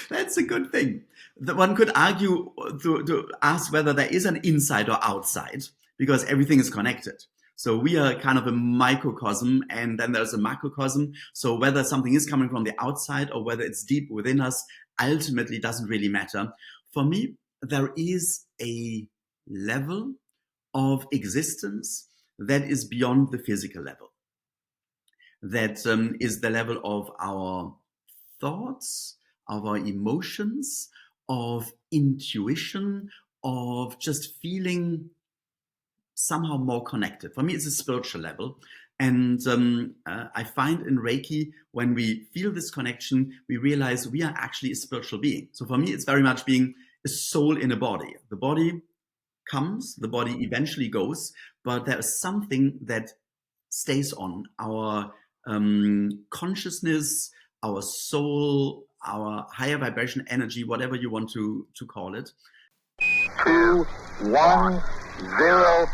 That's a good thing. One could argue to ask whether there is an inside or outside, because everything is connected. So we are kind of a microcosm, and then there's a macrocosm. So whether something is coming from the outside or whether it's deep within us ultimately doesn't really matter. For me, there is a level of existence that is beyond the physical level. That is the level of our thoughts, of our emotions, of intuition, of just feeling somehow more connected. For me, it's a spiritual level. And I find in Reiki, when we feel this connection, we realize we are actually a spiritual being. So for me, it's very much being a soul in a body. The body comes, the body eventually goes, but there is something that stays on our consciousness, our soul, our higher vibration energy, whatever you want to call it. 2, 1, 0.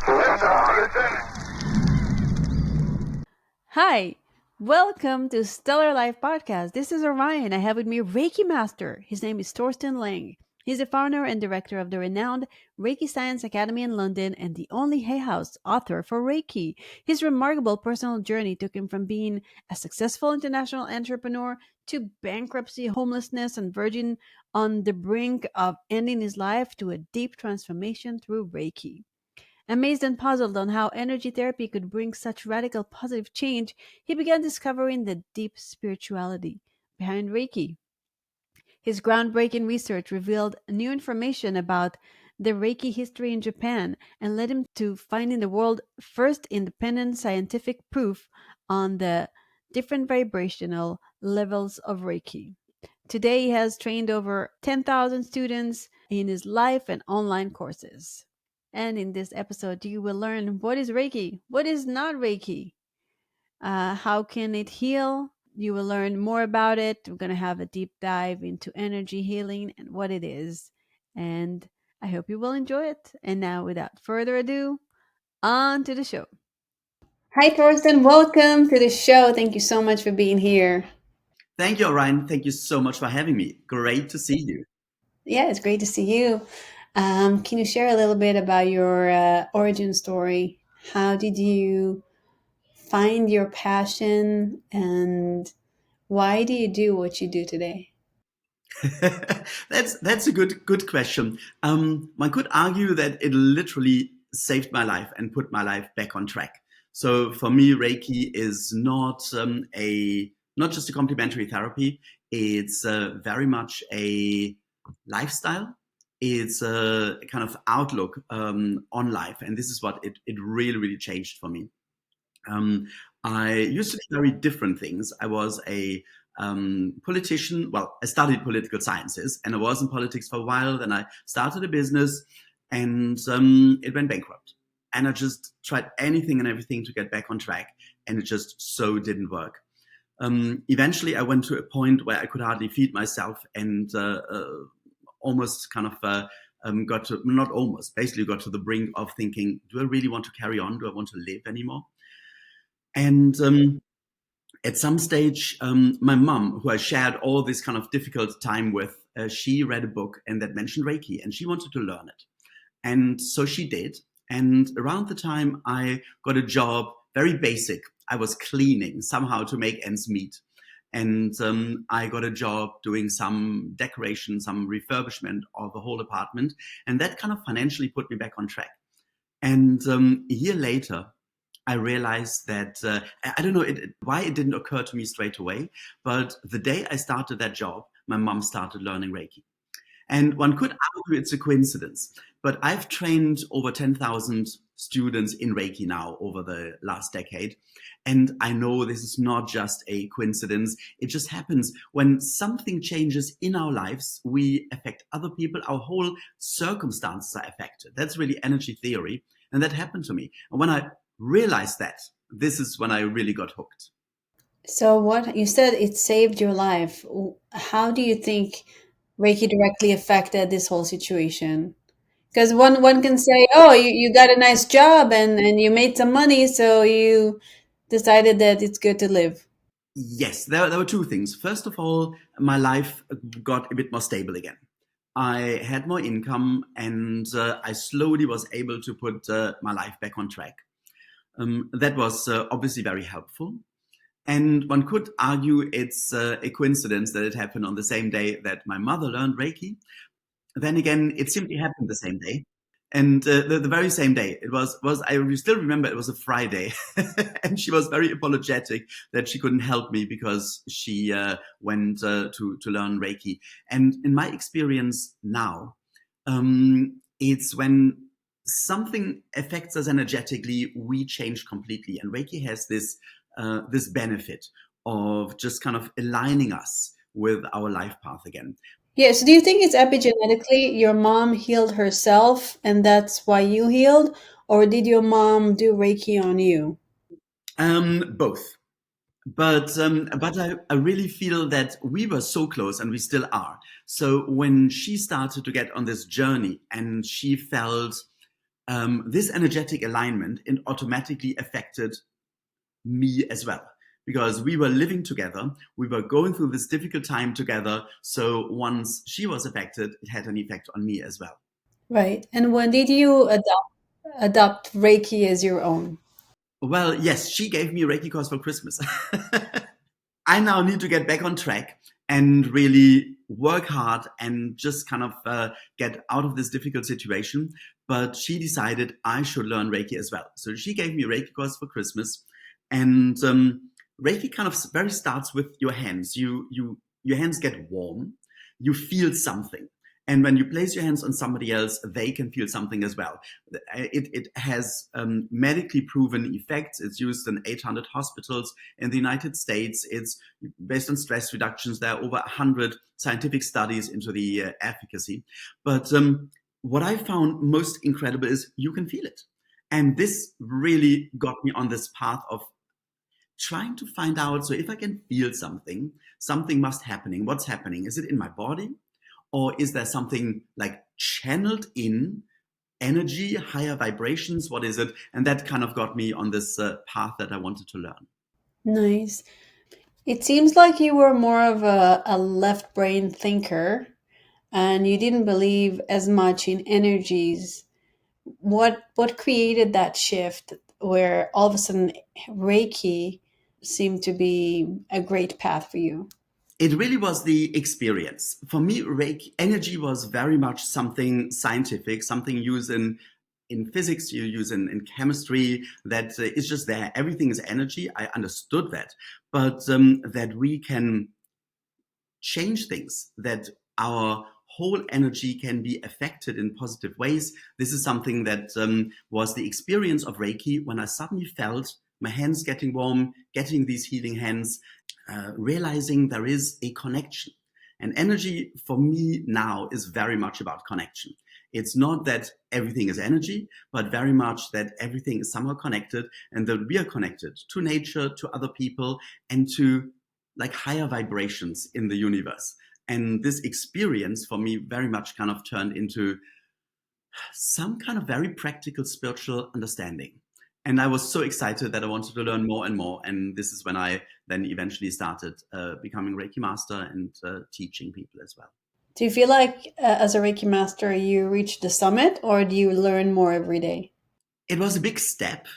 Hi, welcome to Stellar Life Podcast. This is Orion. I have with me Reiki Master. His name is Torsten Lange. He's the founder and director of the renowned Reiki Science Academy in London and the only Hay House author for Reiki. His remarkable personal journey took him from being a successful international entrepreneur to bankruptcy, homelessness, and verging on the brink of ending his life to a deep transformation through Reiki. Amazed and puzzled on how energy therapy could bring such radical positive change, he began discovering the deep spirituality behind Reiki. His groundbreaking research revealed new information about the Reiki history in Japan and led him to finding the world's first independent scientific proof on the different vibrational levels of Reiki. Today, he has trained over 10,000 students in his live and online courses. And in this episode, you will learn what is Reiki, what is not Reiki, how can it heal. You will learn more about it. We're going to have a deep dive into energy healing and what it is. And I hope you will enjoy it. And now, without further ado, on to the show. Hi, Torsten. Welcome to the show. Thank you so much for being here. Thank you, Orion. Thank you so much for having me. Great to see you. Yeah, it's great to see you. Can you share a little bit about your origin story? How did you find your passion and why do you do what you do today? That's a good question. One could argue that it literally saved my life and put my life back on track. So for me, Reiki is not just a complementary therapy. It's very much a lifestyle. It's a kind of outlook on life, and this is what it really changed for me. I used to do very different things. I was a politician. Well, I studied political sciences and I was in politics for a while. Then I started a business and it went bankrupt. And I just tried anything and everything to get back on track. And it just so didn't work. Eventually, I went to a point where I could hardly feed myself and almost kind of got to, not almost, basically got to the brink of thinking, do I really want to carry on? Do I want to live anymore? And at some stage, my mom, who I shared all this kind of difficult time with, she read a book and that mentioned Reiki and she wanted to learn it. And so she did. And around the time I got a job, very basic, I was cleaning somehow to make ends meet. And I got a job doing some decoration, some refurbishment of the whole apartment. And that kind of financially put me back on track. And a year later, I realized that I don't know why it didn't occur to me straight away, but the day I started that job, my mom started learning Reiki. And one could argue it's a coincidence, but I've trained over 10,000 students in Reiki now over the last decade. And I know this is not just a coincidence. It just happens when something changes in our lives, we affect other people, our whole circumstances are affected. That's really energy theory. And that happened to me. And when I realized that, this is when I really got hooked. So, what you said, it saved your life. How do you think Reiki directly affected this whole situation? Because one can say, oh, you got a nice job and you made some money, so you decided that it's good to live. Yes, there were two things. First of all, my life got a bit more stable again. I had more income, and I slowly was able to put my life back on track. That was obviously very helpful. And one could argue it's a coincidence that it happened on the same day that my mother learned Reiki. Then again, it simply happened the same day. And the very same day, it was I still remember it was a Friday, and she was very apologetic that she couldn't help me because she went to learn Reiki. And in my experience now, it's when something affects us energetically, we change completely. And Reiki has this benefit of just kind of aligning us with our life path again. Yes. Do you think it's epigenetically your mom healed herself and that's why you healed? Or did your mom do Reiki on you? Both. But I really feel that we were so close, and we still are. So when she started to get on this journey and she felt this energetic alignment, it automatically affected me as well. Because we were living together, we were going through this difficult time together. So once she was affected, it had an effect on me as well. Right. And when did you adopt Reiki as your own? Well, yes, she gave me a Reiki course for Christmas. I now need to get back on track and really work hard and just kind of get out of this difficult situation. But she decided I should learn Reiki as well. So she gave me a Reiki course for Christmas, and Reiki kind of very starts with your hands. Your hands get warm. You feel something. And when you place your hands on somebody else, they can feel something as well. It has medically proven effects. It's used in 800 hospitals in the United States. It's based on stress reductions. There are over 100 scientific studies into the efficacy. But what I found most incredible is you can feel it. And this really got me on this path of trying to find out, so if I can feel something, something must happening. What's happening? Is it in my body? Or is there something like channeled in energy, higher vibrations? What is it? And that kind of got me on this path that I wanted to learn. Nice. It seems like you were more of a left brain thinker and you didn't believe as much in energies. What created that shift where all of a sudden Reiki seemed to be a great path for you? It really was the experience. For me, Reiki energy was very much something scientific, something used in physics, you use in chemistry, that is just there. Everything is energy. I understood that. But that we can change things, that our whole energy can be affected in positive ways. This is something that was the experience of Reiki when I suddenly felt my hands getting warm, getting these healing hands, realizing there is a connection. And energy for me now is very much about connection. It's not that everything is energy, but very much that everything is somehow connected, and that we are connected to nature, to other people, and to like higher vibrations in the universe. And this experience for me very much kind of turned into some kind of very practical spiritual understanding. And I was so excited that I wanted to learn more and more. And this is when I then eventually started becoming Reiki Master and teaching people as well. Do you feel like as a Reiki master you reached the summit or do you learn more every day? It was a big step.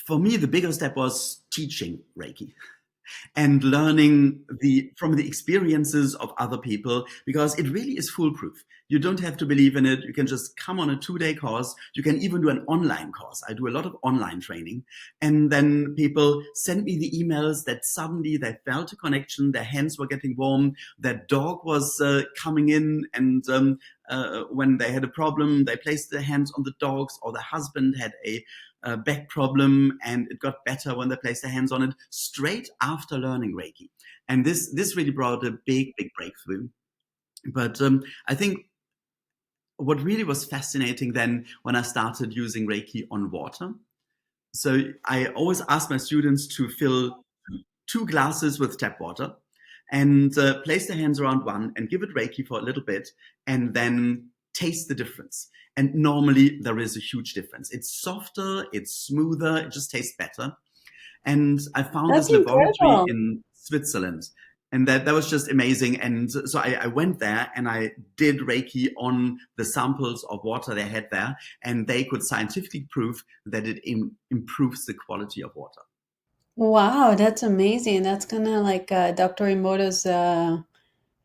For me, the bigger step was teaching Reiki and learning from the experiences of other people, because it really is foolproof. You don't have to believe in it. You can just come on a 2-day course. You can even do an online course. I do a lot of online training. And then people send me the emails that suddenly they felt a connection, their hands were getting warm, their dog was coming in, and when they had a problem, they placed their hands on the dogs, or the husband had a back problem and it got better when they placed their hands on it straight after learning Reiki. And this really brought a big breakthrough. But I think what really was fascinating then when I started using Reiki on water. So I always ask my students to fill 2 glasses with tap water and place their hands around one and give it Reiki for a little bit and then taste the difference. And normally there is a huge difference. It's softer, it's smoother, it just tastes better. And I found That's this laboratory incredible. in Switzerland. And that was just amazing. And so I went there and I did Reiki on the samples of water they had there. And they could scientifically prove that it improves the quality of water. Wow, that's amazing. That's kind of like Dr. Emoto's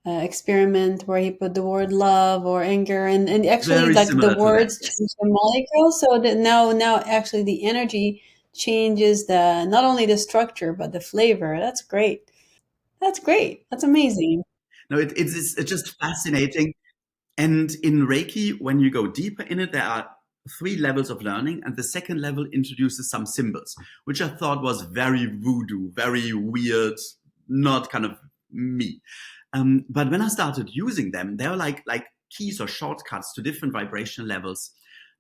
experiment where he put the word love or anger, and actually Very like the similar to that, words yes. change the molecule, so that now actually the energy changes the not only the structure but the flavor. That's great. That's great. That's amazing. No, it's just fascinating. And in Reiki, when you go deeper in it, there are three levels of learning. And the second level introduces some symbols, which I thought was very voodoo, very weird, not kind of me. But when I started using them, they were like keys or shortcuts to different vibrational levels.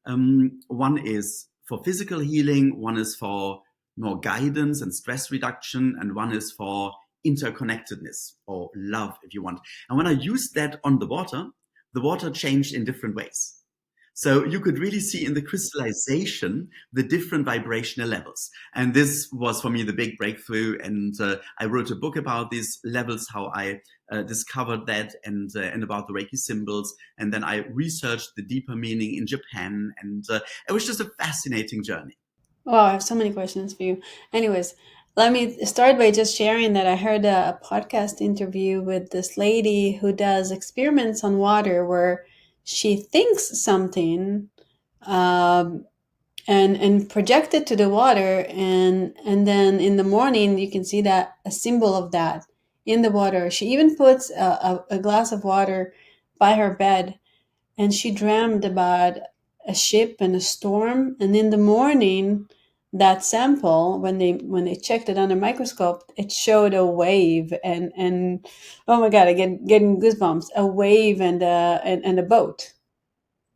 One is for physical healing, one is for more guidance and stress reduction, and one is for interconnectedness or love, if you want. And when I used that on the water changed in different ways. So you could really see in the crystallization the different vibrational levels. And this was for me the big breakthrough. And I wrote a book about these levels, how I discovered that, and about the Reiki symbols. And then I researched the deeper meaning in Japan. And it was just a fascinating journey. Wow, I have so many questions for you. Anyways, let me start by just sharing that I heard a podcast interview with this lady who does experiments on water where she thinks something, um, and project it to the water, and then in the morning you can see that a symbol of that in the water. She even puts a glass of water by her bed, and she dreamed about a ship and a storm, and in the morning that sample, when they checked it under microscope, it showed a wave, and oh my god, I getting goosebumps, a wave and a boat.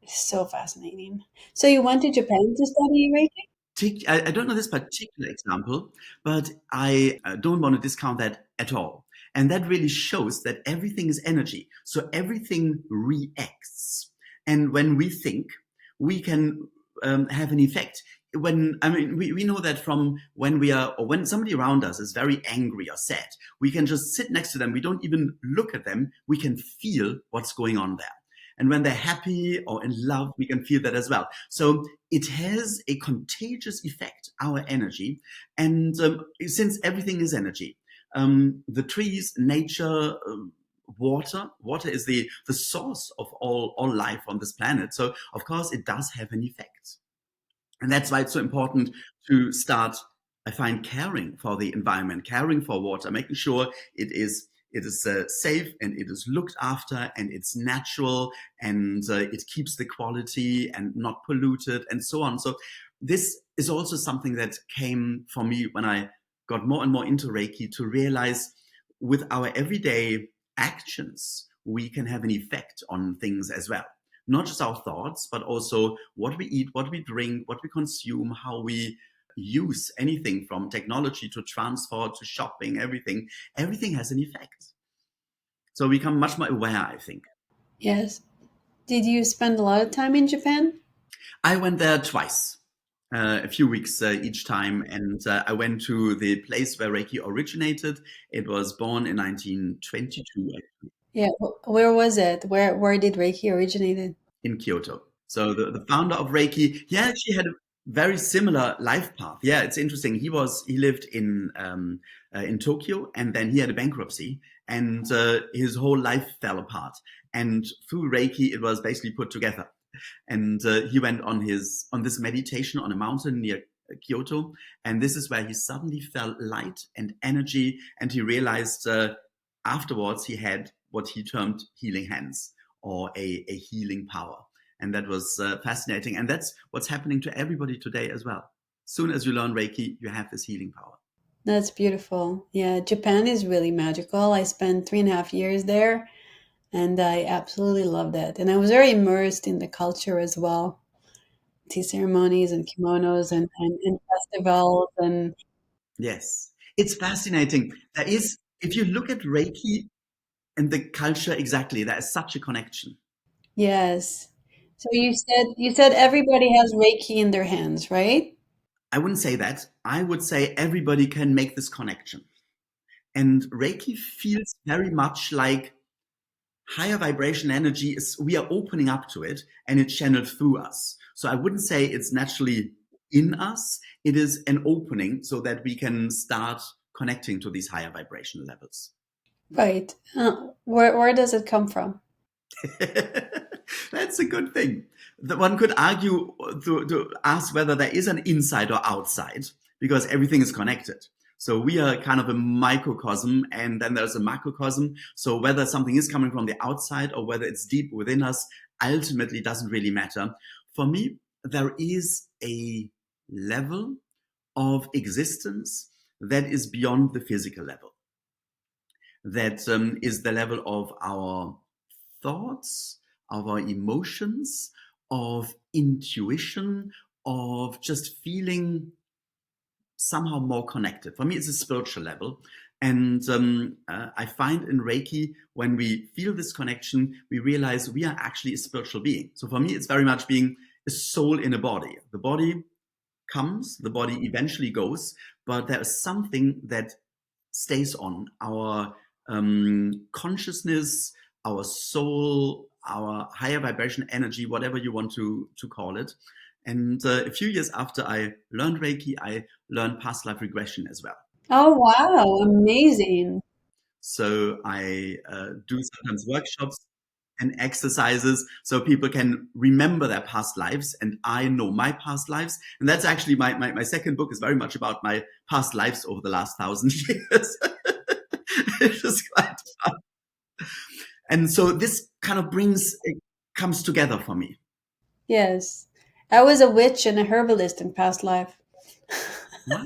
So fascinating. So you went to Japan to study Reiki? I don't know this particular example, but I don't want to discount that at all. And that really shows that everything is energy. So everything reacts. And when we think, we can have an effect. We know that from when we are, or when somebody around us is very angry or sad, we can just sit next to them. We don't even look at them. We can feel what's going on there. And when they're happy or in love, we can feel that as well. So it has a contagious effect, our energy. And since everything is energy, the trees, nature, water is the source of all life on this planet. So of course it does have an effect. And that's why it's so important to start, I find, caring for the environment, caring for water, making sure it is safe and it is looked after and it's natural and it keeps the quality and not polluted and so on. So this is also something that came for me when I got more and more into Reiki, to realize with our everyday actions, we can have an effect on things as well. Not just our thoughts, but also what we eat, what we drink, what we consume, how we use anything from technology to transport to shopping, everything has an effect. So we become much more aware, I think. Yes. Did you spend a lot of time in Japan? I went there twice, a few weeks each time, and I went to the place where Reiki originated. It was born in 1922 Yeah. Where was it? Where did Reiki originated? in Kyoto. So the founder of Reiki, he actually had a very similar life path. Yeah, it's interesting. He lived in Tokyo, and then he had a bankruptcy, and his whole life fell apart. And through Reiki, it was basically put together. And he went on this meditation on a mountain near Kyoto, and this is where he suddenly felt light and energy, and he realized afterwards he had what he termed healing hands, or a healing power. And that was fascinating. And that's what's happening to everybody today as well. Soon as you learn Reiki, you have this healing power. That's beautiful. Yeah, Japan is really magical. I spent 3.5 years there, and I absolutely loved it. And I was very immersed in the culture as well. Tea ceremonies and kimonos and festivals and Yes, it's fascinating. If you look at Reiki and the culture, exactly, there is such a connection. yes. So you said everybody has Reiki in their hands, right? I wouldn't say that. I would say everybody can make this connection. And Reiki feels very much like higher vibration energy is, we are opening up to it and it's channeled through us. So I wouldn't say it's naturally in us. It is an opening so that we can start connecting to these higher vibration levels. Right. Where does it come from? That's a good thing. One could argue to ask whether there is an inside or outside, because everything is connected. So we are kind of a microcosm, and then there's a macrocosm. So whether something is coming from the outside or whether it's deep within us ultimately doesn't really matter. For me, there is a level of existence that is beyond the physical level. That is the level of our thoughts, of our emotions, of intuition, of just feeling somehow more connected. For me, it's a spiritual level. And I find in Reiki, when we feel this connection, we realize we are actually a spiritual being. So for me, it's very much being a soul in a body. The body comes, the body eventually goes, but there is something that stays on. Our consciousness, our soul, our higher vibration energy, whatever you want to call it. And a few years after I learned Reiki, I learned past life regression as well. Oh, wow. Amazing. So I do sometimes workshops and exercises so people can remember their past lives, and I know my past lives. And that's actually my second book is very much about my past lives over the last 1,000 years. It's just quite fun. And so this kind of it comes together for me. Yes. I was a witch and a herbalist in past life. Wow.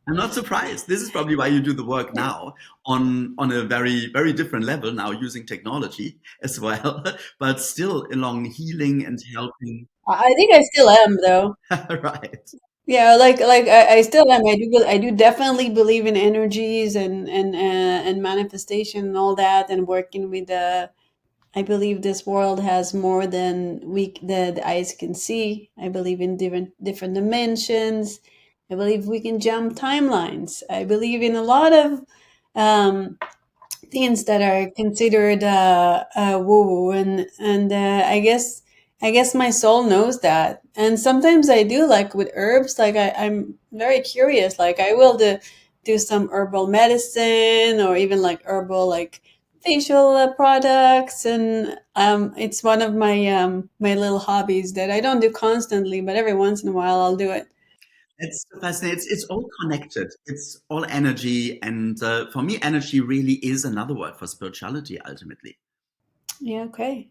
I'm not surprised. This is probably why you do the work now on a very, very different level now, using technology as well, but still along healing and helping. I think I still am, though. Right. Yeah, like I still am. I do definitely believe in energies and manifestation and all that, and working with the. I believe this world has more than the eyes can see. I believe in different dimensions. I believe we can jump timelines. I believe in a lot of um, things that are considered woo, and I guess my soul knows that. And sometimes I do, like with herbs. Like I'm very curious. Like I will do some herbal medicine, or even like herbal like facial products, and it's one of my little hobbies that I don't do constantly, but every once in a while I'll do it. It's fascinating. It's all connected. It's all energy. And for me, energy really is another word for spirituality, ultimately. Yeah. Okay.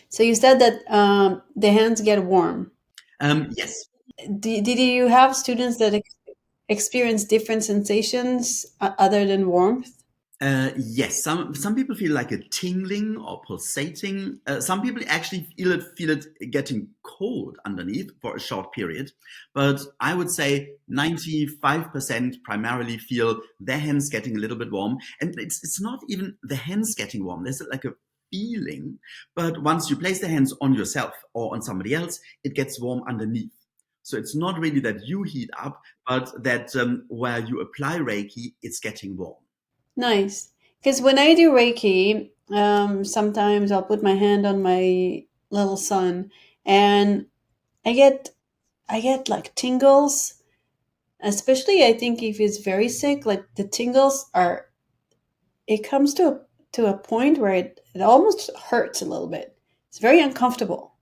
So you said that the hands get warm. Yes. Did you have students that experience different sensations other than warmth? Yes, some people feel like a tingling or pulsating. Some people actually feel it getting cold underneath for a short period. But I would say 95% primarily feel their hands getting a little bit warm, and it's not even the hands getting warm. There's like a feeling, but once you place the hands on yourself or on somebody else, it gets warm underneath. So it's not really that you heat up, but that where you apply Reiki, it's getting warm. Nice. Because when I do Reiki, sometimes I'll put my hand on my little son, and I get I get like tingles. Especially, I think if he's very sick, like the tingles are. It comes to a point where it almost hurts a little bit. It's very uncomfortable.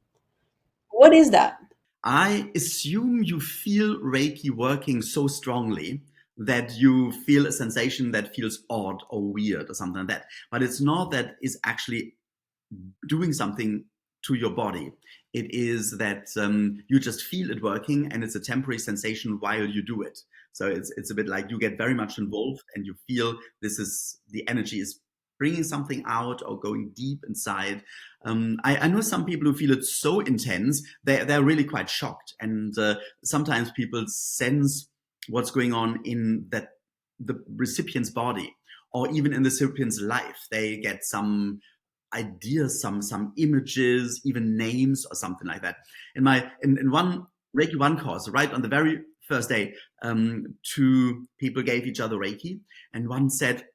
What is that? I assume you feel Reiki working so strongly that you feel a sensation that feels odd or weird or something like that. But it's not that it's actually doing something to your body. It is that you just feel it working, and it's a temporary sensation while you do it. So it's a bit like you get very much involved and you feel the energy is bringing something out or going deep inside. I know some people who feel it so intense, they're really quite shocked. And sometimes people sense what's going on in the recipient's body, or even in the recipient's life. They get some ideas, some images, even names or something like that. In one Reiki 1 course, right on the very first day, two people gave each other Reiki, and one said,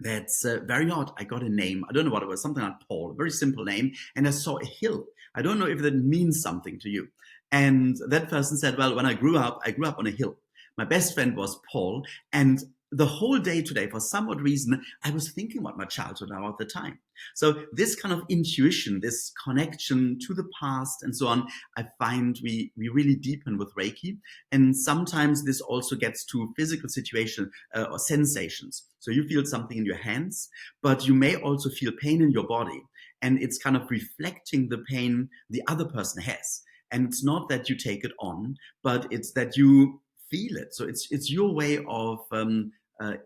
"That's very odd. I got a name. I don't know what it was, something like Paul, a very simple name. And I saw a hill. I don't know if that means something to you." And that person said, "Well, when I grew up on a hill. My best friend was Paul. And the whole day today, for some odd reason, I was thinking about my childhood all the time." So this kind of intuition, this connection to the past and so on, I find we really deepen with Reiki. And sometimes this also gets to physical situation or sensations. So you feel something in your hands, but you may also feel pain in your body. And it's kind of reflecting the pain the other person has. And it's not that you take it on, but it's that you feel it. So it's your way of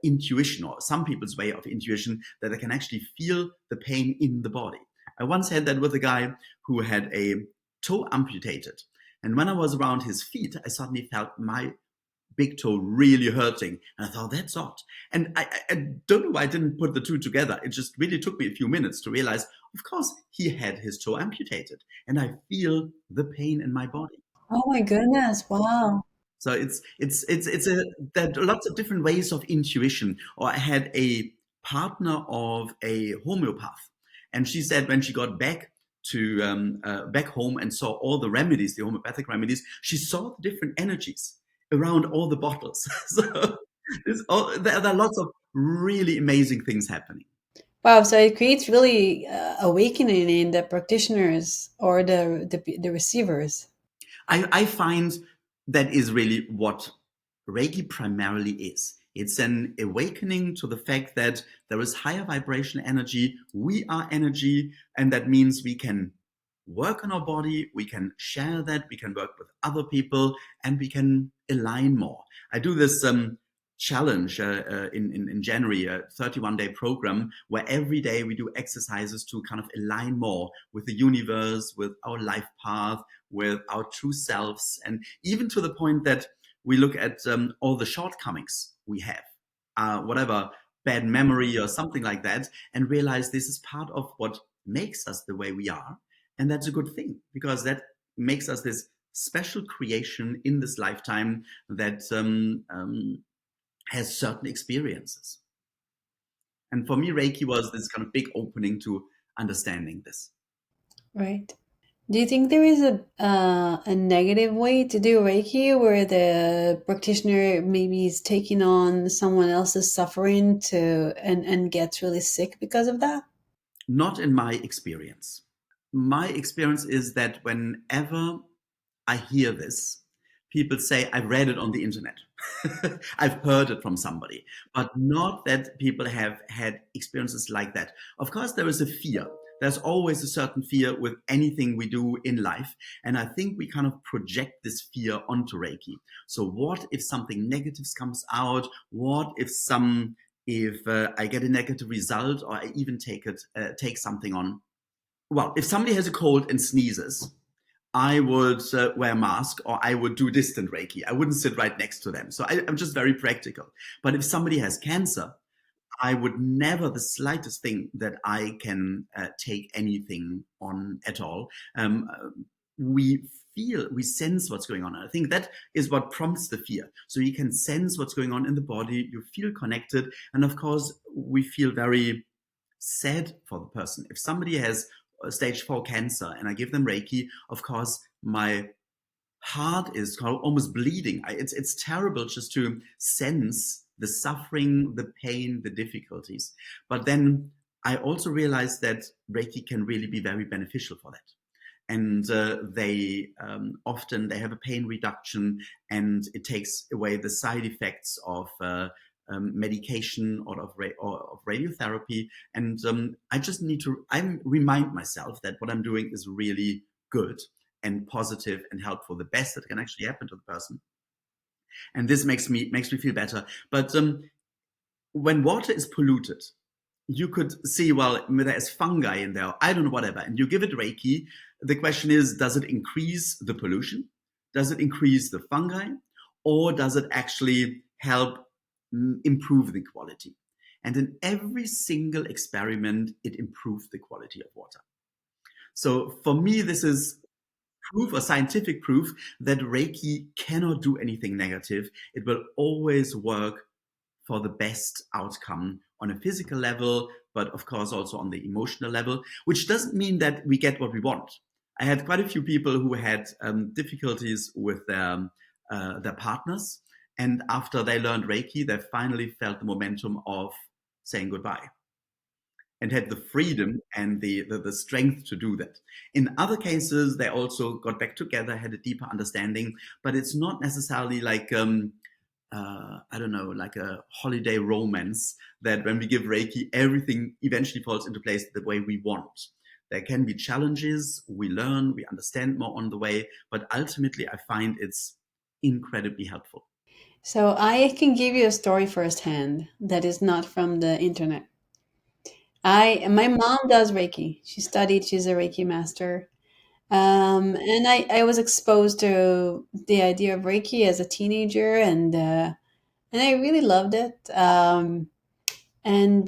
intuition, or some people's way of intuition, that they can actually feel the pain in the body. I once had that with a guy who had a toe amputated. And when I was around his feet, I suddenly felt my big toe really hurting. And I thought, that's odd. And I don't know why I didn't put the two together. It just really took me a few minutes to realize, of course, he had his toe amputated. And I feel the pain in my body. Oh my goodness. Wow. So there are lots of different ways of intuition. Or I had a partner of a homeopath, and she said when she got back to back home and saw all the remedies, the homeopathic remedies, she saw the different energies around all the bottles. So there are lots of really amazing things happening. Wow. So it creates really awakening in the practitioners or the receivers. I find that is really what Reiki primarily is. It's an awakening to the fact that there is higher vibration energy. We are energy, and that means we can work on our body, we can share that, we can work with other people, and we can align more. I do this challenge in January, a 31-day program where every day we do exercises to kind of align more with the universe, with our life path, with our true selves, and even to the point that we look at all the shortcomings we have, whatever bad memory or something like that, and realize this is part of what makes us the way we are. And that's a good thing, because that makes us this special creation in this lifetime that has certain experiences. And for me, Reiki was this kind of big opening to understanding this. Right. Do you think there is a negative way to do Reiki where the practitioner maybe is taking on someone else's suffering and gets really sick because of that? Not in my experience. My experience is that whenever I hear this, people say, "I've read it on the internet." I've heard it from somebody, but not that people have had experiences like that. Of course, there is a fear. There's always a certain fear with anything we do in life. And I think we kind of project this fear onto Reiki. So what if something negative comes out? What if I get a negative result, or I even take something on? Well, if somebody has a cold and sneezes, I would wear a mask, or I would do distant Reiki. I wouldn't sit right next to them. So I'm just very practical. But if somebody has cancer, I would never the slightest thing that I can take anything on at all. We sense what's going on. I think that is what prompts the fear. So you can sense what's going on in the body. You feel connected. And of course, we feel very sad for the person. If somebody has stage 4 cancer and I give them Reiki, of course, my heart is almost bleeding. It's terrible just to sense the suffering, the pain, the difficulties. But then I also realized that Reiki can really be very beneficial for that. And they often they have a pain reduction, and it takes away the side effects of medication or of radiotherapy. And I just need to remind myself that what I'm doing is really good and positive and helpful, the best that can actually happen to the person. And this makes me feel better. But when water is polluted, you could see, well, there's fungi in there, I don't know, whatever, and you give it Reiki. The question is, does it increase the pollution? Does it increase the fungi? Or does it actually help improve the quality? And in every single experiment, it improved the quality of water. So for me, this is proof or scientific proof that Reiki cannot do anything negative. It will always work for the best outcome on a physical level, but of course also on the emotional level, which doesn't mean that we get what we want. I had quite a few people who had difficulties with their partners. And after they learned Reiki, they finally felt the momentum of saying goodbye and had the freedom and the strength to do that. In other cases, they also got back together, had a deeper understanding, but it's not necessarily like, I don't know, like a holiday romance that when we give Reiki, everything eventually falls into place the way we want. There can be challenges, we learn, we understand more on the way, but ultimately I find it's incredibly helpful. So I can give you a story firsthand that is not from the internet. My mom does Reiki. She studied. She's a Reiki master. And I was exposed to the idea of Reiki as a teenager, and I really loved it. And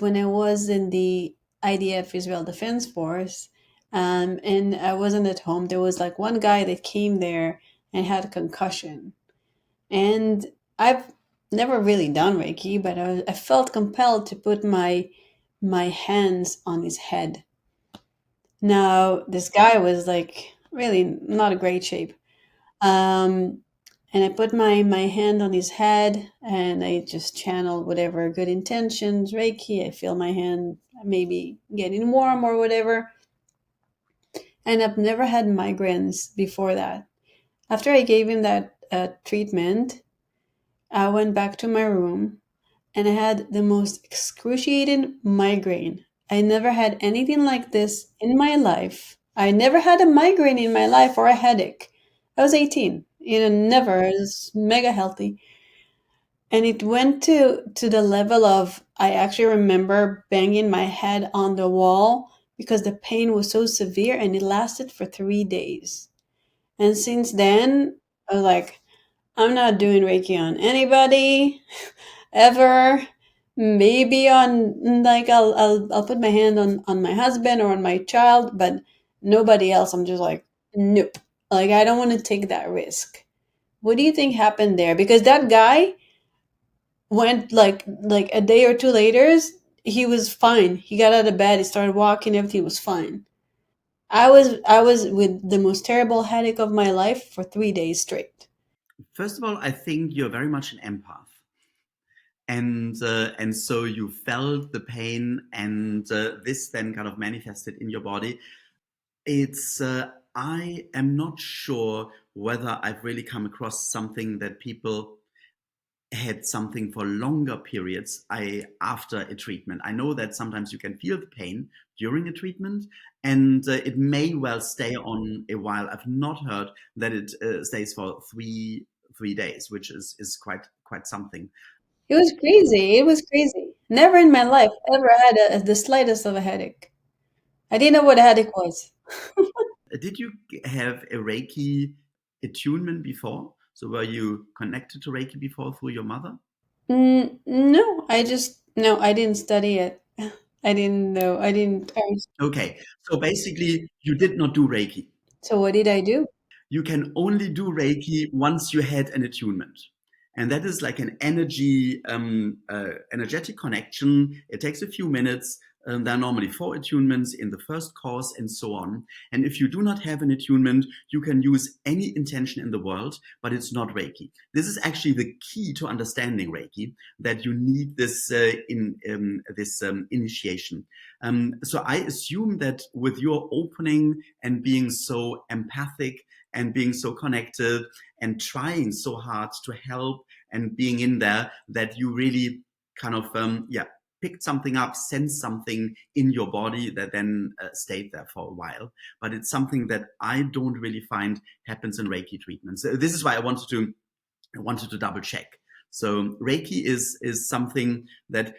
when I was in the IDF Israel Defense Force, and I wasn't at home, there was like one guy that came there and had a concussion. And I've never really done Reiki, but I felt compelled to put my hands on his head. Now, this guy was like really not a great shape. Um, and I put my hand on his head and I just channeled whatever good intentions, Reiki. I feel my hand maybe getting warm or whatever. And I've never had migraines before that. After I gave him that treatment, I went back to my room and I had the most excruciating migraine. I never had anything like this in my life. I never had a migraine in my life or a headache. I was 18, never. I was mega healthy. And it went to the level of I actually remember banging my head on the wall because the pain was so severe and it lasted for 3 days. And since then, I was like, I'm not doing Reiki on anybody ever. Maybe on like I'll put my hand on my husband or on my child, but nobody else. I'm just like, nope. Like I don't want to take that risk. What do you think happened there? Because that guy went like a day or two later, he was fine. He got out of bed, he started walking, everything was fine. I was with the most terrible headache of my life for 3 days straight. First of all, I think you're very much an empath. And so you felt the pain, and this then kind of manifested in your body. It's I am not sure whether I've really come across something that people had something for longer periods after a treatment. I know that sometimes you can feel the pain during a treatment, and it may well stay on a while. I've not heard that it stays for three days, which is quite something. It was crazy. It was crazy. Never in my life ever had the slightest of a headache. I didn't know what a headache was. Did you have a Reiki attunement before? So were you connected to Reiki before through your mother? No, no, I didn't study it. I didn't know. I didn't. Okay, so basically you did not do Reiki. So what did I do? You can only do Reiki once you had an attunement. And that is like an energetic connection. It takes a few minutes. There are normally 4 attunements in the first course and so on. And if you do not have an attunement, you can use any intention in the world, but it's not Reiki. This is actually the key to understanding Reiki, that you need this initiation. So I assume that with your opening and being so empathic and being so connected and trying so hard to help and being in there, that you really kind of picked something up, sensed something in your body that then stayed there for a while. But it's something that I don't really find happens in Reiki treatments. So this is why I wanted to double check. So Reiki is something that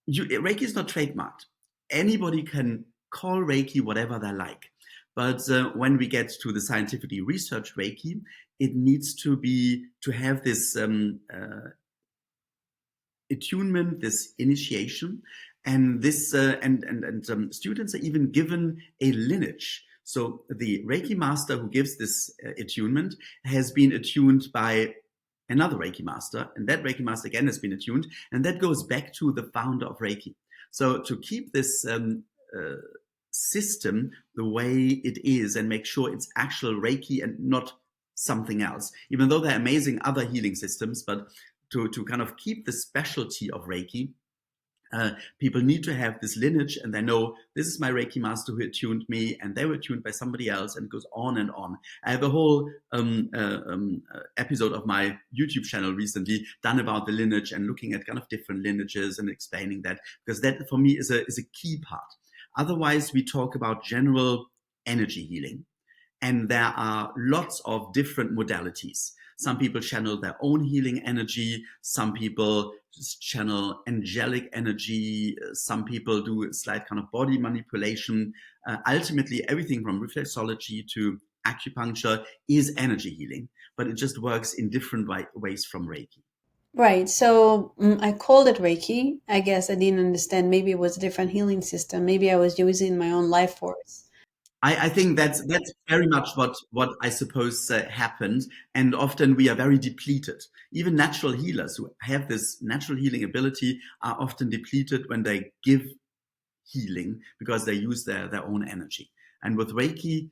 Reiki is not trademarked. Anybody can call Reiki whatever they like. But when we get to the scientifically researched Reiki, it needs to have this attunement, this initiation, and this students are even given a lineage. So the Reiki master who gives this attunement has been attuned by another Reiki master, and that Reiki master again has been attuned, and that goes back to the founder of Reiki. So to keep this system the way it is and make sure it's actual Reiki and not something else, even though there are amazing other healing systems, but to kind of keep the specialty of Reiki, people need to have this lineage, and they know this is my Reiki master who attuned me, and they were tuned by somebody else, and it goes on and on. I have a whole episode of my YouTube channel recently done about the lineage and looking at kind of different lineages and explaining that, because that for me is a key part. Otherwise, we talk about general energy healing, and there are lots of different modalities. Some people channel their own healing energy. Some people just channel angelic energy. Some people do slight kind of body manipulation. Ultimately, everything from reflexology to acupuncture is energy healing, but it just works in different ways from Reiki. Right. So I called it Reiki. I guess I didn't understand. Maybe it was a different healing system. Maybe I was using my own life force. I think that's very much what I suppose happened, and often we are very depleted. Even natural healers who have this natural healing ability are often depleted when they give healing because they use their own energy. And with Reiki,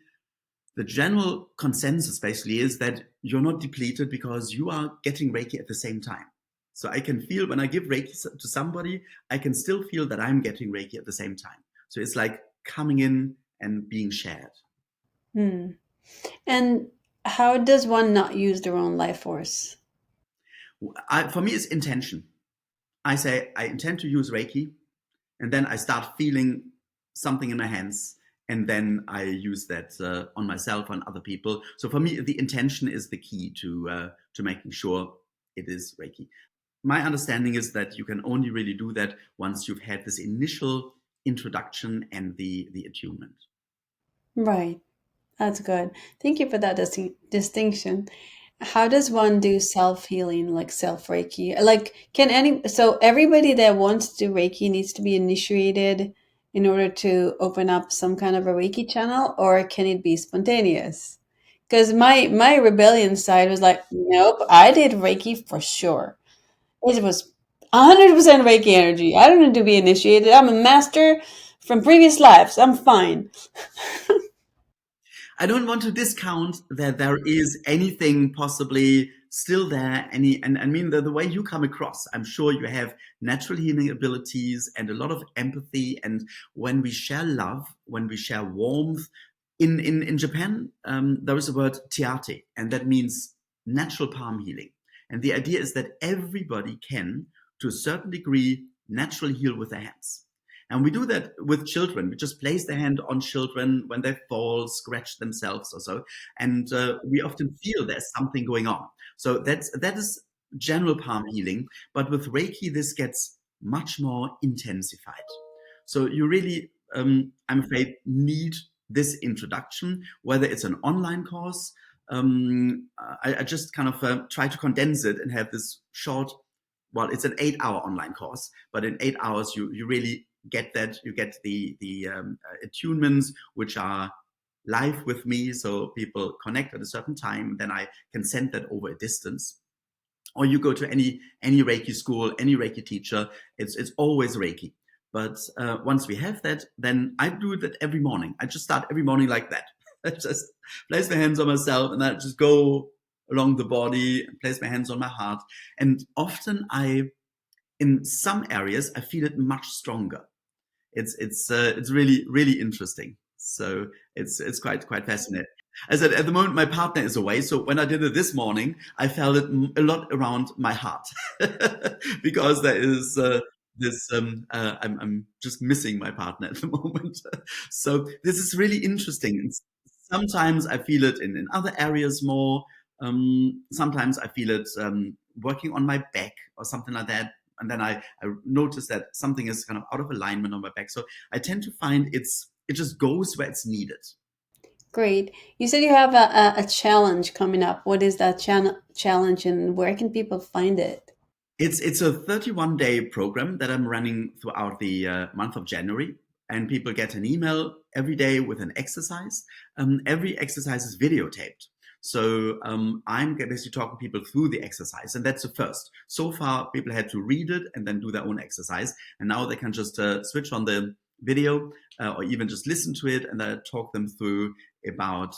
the general consensus basically is that you're not depleted because you are getting Reiki at the same time. So I can feel when I give Reiki to somebody, I can still feel that I'm getting Reiki at the same time. So it's like coming in and being shared. Hmm. And how does one not use their own life force? For me, it's intention. I say, I intend to use Reiki, and then I start feeling something in my hands, and then I use that on myself, on other people. So for me, the intention is the key to making sure it is Reiki. My understanding is that you can only really do that once you've had this initial introduction and the attunement. Right. That's good. Thank you for that distinction. How does one do self healing, like self Reiki? Like, so everybody that wants to do Reiki needs to be initiated in order to open up some kind of a Reiki channel, or can it be spontaneous? Because my rebellion side was like, nope, I did Reiki for sure. It was 100% Reiki energy. I don't need to be initiated. I'm a master from previous lives. I'm fine. I don't want to discount that there is anything possibly still there. And I mean, the way you come across, I'm sure you have natural healing abilities and a lot of empathy. And when we share love, when we share warmth, in Japan, there is a word tiate, and that means natural palm healing. And the idea is that everybody can, to a certain degree, naturally heal with their hands. And we do that with children. We just place the hand on children when they fall, scratch themselves or so. And we often feel there's something going on. So that is general palm healing. But with Reiki, this gets much more intensified. So you really, I'm afraid, need this introduction, whether it's an online course. I just kind of try to condense it and have this short, well, it's an 8-hour online course, but in 8 hours, you really get that. You get the attunements, which are live with me. So people connect at a certain time, then I can send that over a distance. Or you go to any Reiki school, any Reiki teacher, it's always Reiki. But once we have that, then I do that every morning. I just start every morning like that. I just place my hands on myself and I just go along the body and place my hands on my heart. And often in some areas, I feel it much stronger. It's really interesting. So it's quite fascinating. As I said, at the moment, my partner is away. So when I did it this morning, I felt it a lot around my heart because there is this. I'm just missing my partner at the moment. So this is really interesting. And sometimes I feel it in other areas more. Sometimes I feel it working on my back or something like that. And then I notice that something is kind of out of alignment on my back. So I tend to find it just goes where it's needed. Great. You said you have a challenge coming up. What is that challenge and where can people find it? It's a 31-day program that I'm running throughout the month of January. and people get an email every day with an exercise. Every exercise is videotaped. So I'm basically talking people through the exercise, and that's the first. So far, people had to read it and then do their own exercise, and now they can just switch on the video or even just listen to it, and I talk them through about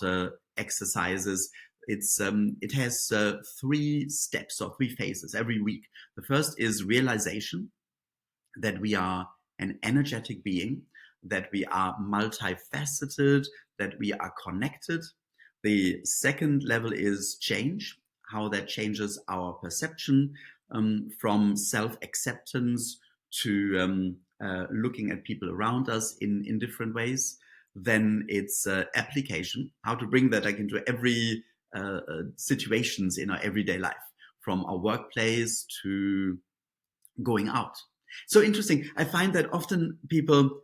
exercises. It has 3 steps or 3 phases every week. The first is realization that we are an energetic being, that we are multifaceted, that we are connected. The second level is change, how that changes our perception from self-acceptance to looking at people around us in different ways. Then it's application, how to bring that like into every situations in our everyday life, from our workplace to going out. So interesting. I find that often people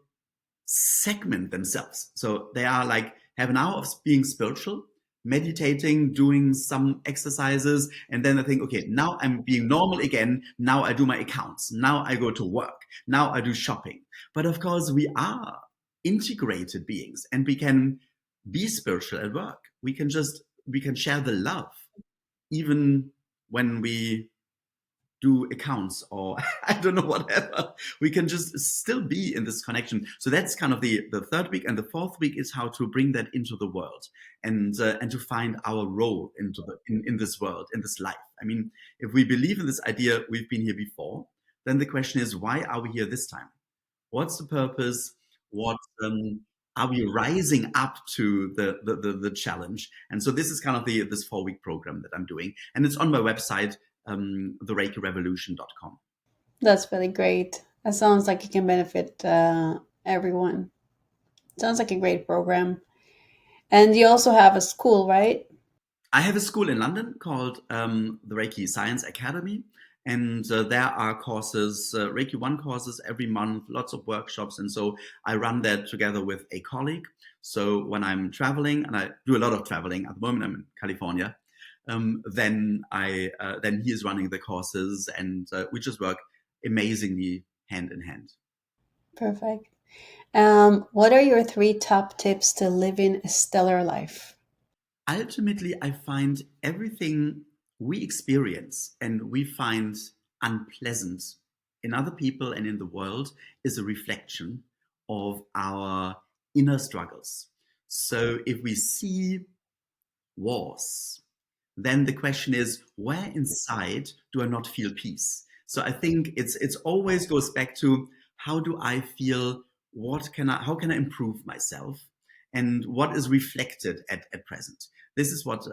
segment themselves. So they are like, have an hour of being spiritual, meditating, doing some exercises, and then I think, okay, now I'm being normal again. Now I do my accounts. Now I go to work. Now I do shopping. But of course, we are integrated beings, and we can be spiritual at work. We can share the love, even when we do accounts or I don't know, whatever. We can just still be in this connection. So that's kind of the third week. And the fourth week is how to bring that into the world and to find our role in this world, in this life. I mean, if we believe in this idea, we've been here before, then the question is, why are we here this time? What's the purpose? What are we rising up to the challenge? And so this is kind of this 4-week program that I'm doing. And it's on my website, thereikirevolution.com. That's really great. That sounds like it can benefit everyone. Sounds like a great program. And you also have a school, right? I have a school in London called the Reiki Science Academy. And there are courses, Reiki 1 courses every month, lots of workshops. And so I run that together with a colleague. So when I'm traveling, and I do a lot of traveling at the moment, I'm in California, then he is running the courses, and we just work amazingly hand in hand. Perfect. What are your 3 top tips to living a stellar life? Ultimately, I find everything we experience and we find unpleasant in other people and in the world is a reflection of our inner struggles. So if we see wars, then the question is, where inside do I not feel peace? So I think it's always goes back to, how do I feel? How can I improve myself? And what is reflected at present? This is what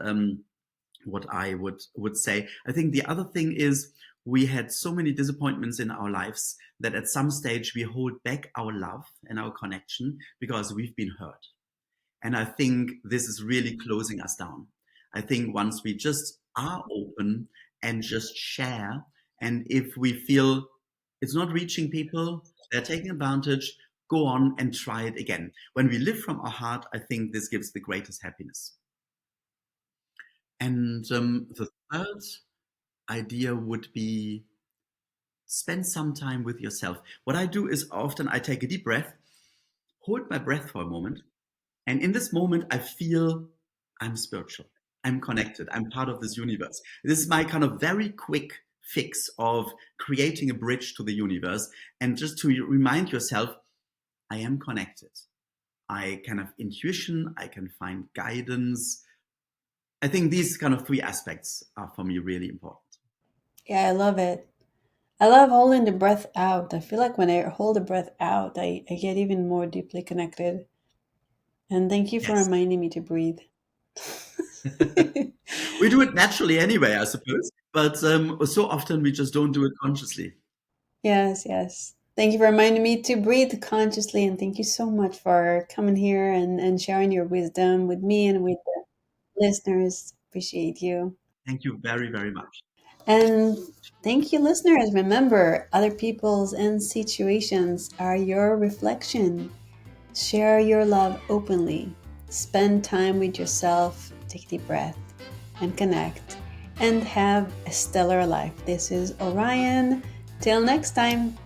I would say. I think the other thing is, we had so many disappointments in our lives that at some stage we hold back our love and our connection because we've been hurt. And I think this is really closing us down. I think once we just are open and just share, and if we feel it's not reaching people, they're taking advantage, go on and try it again. When we live from our heart, I think this gives the greatest happiness. And the third idea would be, spend some time with yourself. What I do is often I take a deep breath, hold my breath for a moment, and in this moment, I feel I'm spiritual. I'm connected. I'm part of this universe. This is my kind of very quick fix of creating a bridge to the universe. And just to remind yourself, I am connected. I can have intuition. I can find guidance. I think these kind of 3 aspects are for me really important. Yeah, I love it. I love holding the breath out. I feel like when I hold the breath out, I get even more deeply connected. And thank you for Yes. reminding me to breathe. We do it naturally anyway, I suppose. But so often we just don't do it consciously. Yes, yes. Thank you for reminding me to breathe consciously. And thank you so much for coming here and sharing your wisdom with me and with the listeners. Appreciate you. Thank you very, very much. And thank you, listeners. Remember, other people's and situations are your reflection. Share your love openly. Spend time with yourself. Take a deep breath and connect. And have a stellar life. This is Orion. Till next time.